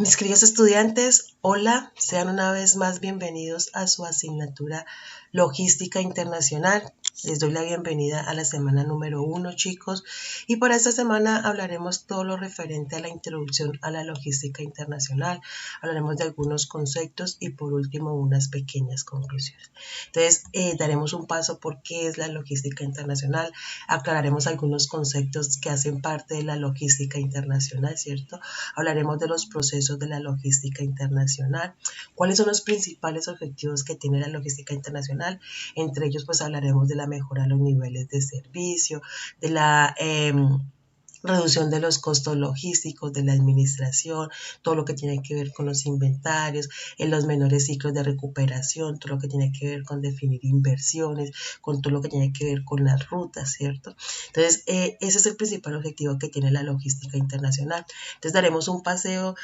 Mis queridos estudiantes, hola, sean una vez más bienvenidos a su asignatura Logística Internacional. Les doy la bienvenida a la semana número 1, chicos, y para esta semana hablaremos todo lo referente a la introducción a la logística internacional. Hablaremos de algunos conceptos y por último unas pequeñas conclusiones. Entonces, daremos un paso por qué es la logística internacional, aclararemos algunos conceptos que hacen parte de la logística internacional, ¿cierto? Hablaremos de los procesos de la logística internacional, cuáles son los principales objetivos que tiene la logística internacional. Entre ellos, pues hablaremos de la mejora de los niveles de servicio, de la reducción de los costos logísticos, de la administración, todo lo que tiene que ver con los inventarios, en los menores ciclos de recuperación, todo lo que tiene que ver con definir inversiones, con todo lo que tiene que ver con las rutas, ¿cierto? Entonces, ese es el principal objetivo que tiene la logística internacional. Entonces, daremos un paseo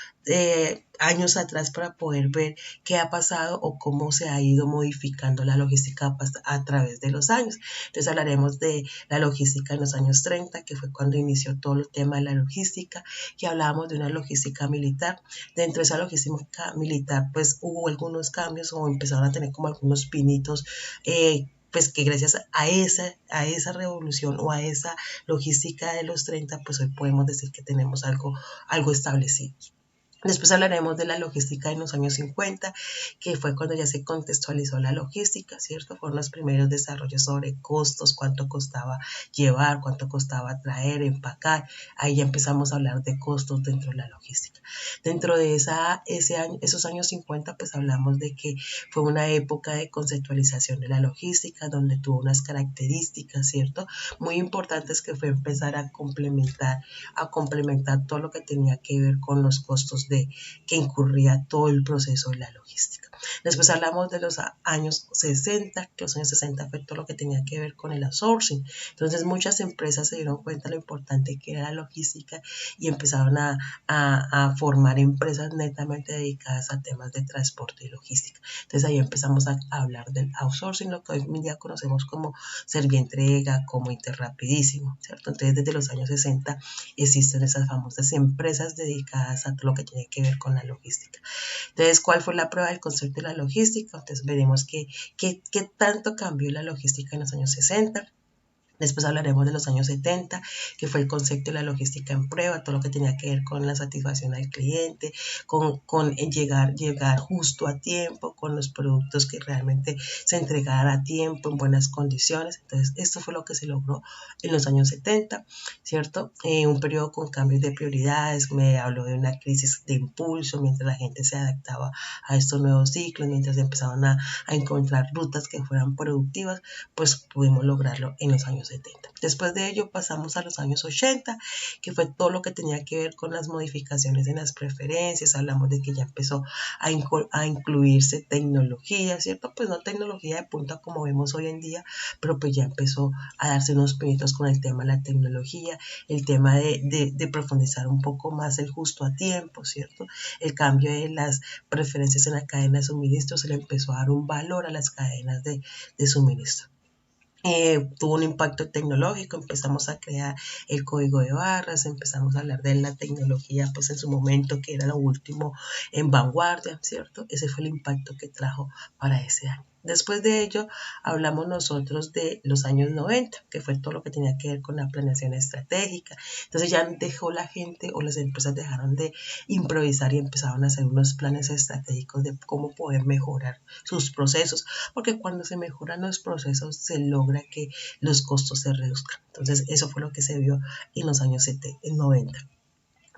años atrás para poder ver qué ha pasado o cómo se ha ido modificando la logística a través de los años. Entonces hablaremos de la logística en los años 30, que fue cuando inició todo el tema de la logística, y hablábamos de una logística militar. Dentro de esa logística militar, pues hubo algunos cambios o empezaron a tener como algunos pinitos, pues que gracias a esa revolución o a esa logística de los 30, pues hoy podemos decir que tenemos algo establecido. Después hablaremos de la logística en los años 50, que fue cuando ya se contextualizó la logística, ¿cierto? Fueron los primeros desarrollos sobre costos, cuánto costaba llevar, cuánto costaba traer, empacar. Ahí ya empezamos a hablar de costos dentro de la logística. Dentro de esos años 50, pues hablamos de que fue una época de conceptualización de la logística, donde tuvo unas características, ¿cierto? Muy importantes, que fue empezar a complementar todo lo que tenía que ver con los costos que incurría todo el proceso de la logística. Después hablamos de los años 60, que los años 60 fue todo lo que tenía que ver con el outsourcing. Entonces muchas empresas se dieron cuenta de lo importante que era la logística y empezaron a formar empresas netamente dedicadas a temas de transporte y logística. Entonces ahí empezamos a hablar del outsourcing, lo que hoy en día conocemos como Servientrega, como Interrapidísimo, ¿cierto? Entonces desde los años 60 existen esas famosas empresas dedicadas a todo lo que tiene que ver con la logística. Entonces, ¿cuál fue la prueba del concepto de la logística? Entonces veremos qué tanto cambió la logística en los años 60. Después hablaremos de los años 70, que fue el concepto de la logística en prueba, todo lo que tenía que ver con la satisfacción al cliente, con llegar justo a tiempo, con los productos que realmente se entregaran a tiempo, en buenas condiciones. Entonces, esto fue lo que se logró en los años 70, ¿cierto? Un periodo con cambios de prioridades, me habló de una crisis de impulso, mientras la gente se adaptaba a estos nuevos ciclos, mientras empezaban a encontrar rutas que fueran productivas, pues pudimos lograrlo en los años 70. Después de ello pasamos a los años 80, que fue todo lo que tenía que ver con las modificaciones en las preferencias. Hablamos de que ya empezó a incluirse tecnología, ¿cierto? Pues no tecnología de punta como vemos hoy en día, pero pues ya empezó a darse unos pinitos con el tema de la tecnología, el tema de profundizar un poco más el justo a tiempo, ¿cierto? El cambio de las preferencias en la cadena de suministro, se le empezó a dar un valor a las cadenas de suministro. Tuvo un impacto tecnológico, empezamos a crear el código de barras, empezamos a hablar de la tecnología, pues en su momento, que era lo último en vanguardia, ¿cierto? Ese fue el impacto que trajo para ese año. Después de ello, hablamos nosotros de los años 90, que fue todo lo que tenía que ver con la planeación estratégica. Entonces ya dejó la gente o las empresas dejaron de improvisar y empezaron a hacer unos planes estratégicos de cómo poder mejorar sus procesos, porque cuando se mejoran los procesos se logra que los costos se reduzcan. Entonces eso fue lo que se vio en los años 90.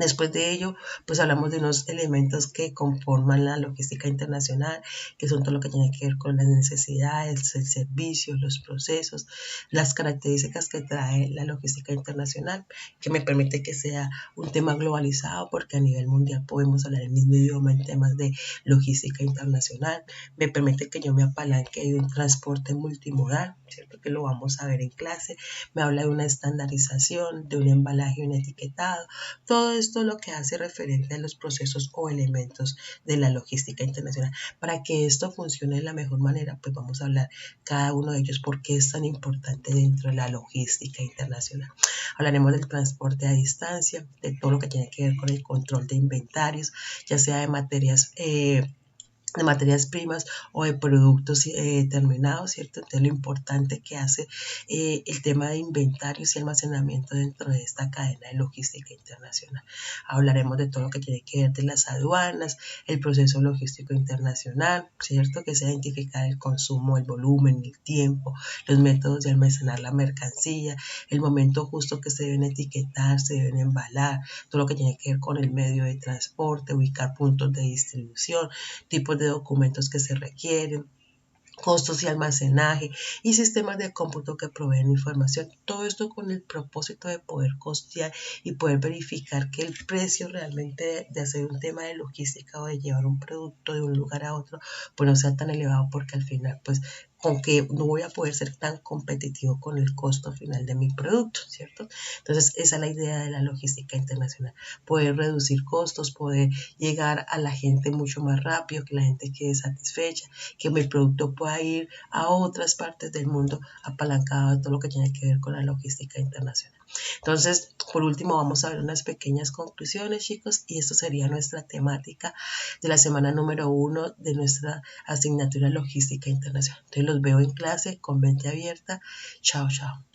Después de ello, pues hablamos de unos elementos que conforman la logística internacional, que son todo lo que tiene que ver con las necesidades, el servicio, los procesos, las características que trae la logística internacional, que me permite que sea un tema globalizado, porque a nivel mundial podemos hablar el mismo idioma en temas de logística internacional. Me permite que yo me apalanque de un transporte multimodal, ¿cierto? Que lo vamos a ver en clase. Me habla de una estandarización, de un embalaje y un etiquetado. Todo esto esto lo que hace referente a los procesos o elementos de la logística internacional. Para que esto funcione de la mejor manera, pues vamos a hablar cada uno de ellos, por qué es tan importante dentro de la logística internacional. Hablaremos del transporte a distancia, de todo lo que tiene que ver con el control de inventarios, ya sea de materias primas o de productos terminados, ¿cierto? Entonces lo importante que hace el tema de inventarios y almacenamiento dentro de esta cadena de logística internacional. Hablaremos de todo lo que tiene que ver de las aduanas, el proceso logístico internacional, ¿cierto? Que es identificar el consumo, el volumen, el tiempo, los métodos de almacenar la mercancía, el momento justo que se deben etiquetar, se deben embalar, todo lo que tiene que ver con el medio de transporte, ubicar puntos de distribución, tipos de documentos que se requieren, costos y almacenaje y sistemas de cómputo que proveen información. Todo esto con el propósito de poder costear y poder verificar que el precio realmente de hacer un tema de logística o de llevar un producto de un lugar a otro, pues no sea tan elevado, porque al final, pues, aunque no voy a poder ser tan competitivo con el costo final de mi producto, ¿cierto? Entonces, esa es la idea de la logística internacional, poder reducir costos, poder llegar a la gente mucho más rápido, que la gente quede satisfecha, que mi producto pueda ir a otras partes del mundo apalancado de todo lo que tiene que ver con la logística internacional. Entonces, por último, vamos a ver unas pequeñas conclusiones, chicos, y esto sería nuestra temática de la semana número 1 de nuestra asignatura logística internacional. Entonces, los veo en clase con mente abierta. Chao, chao.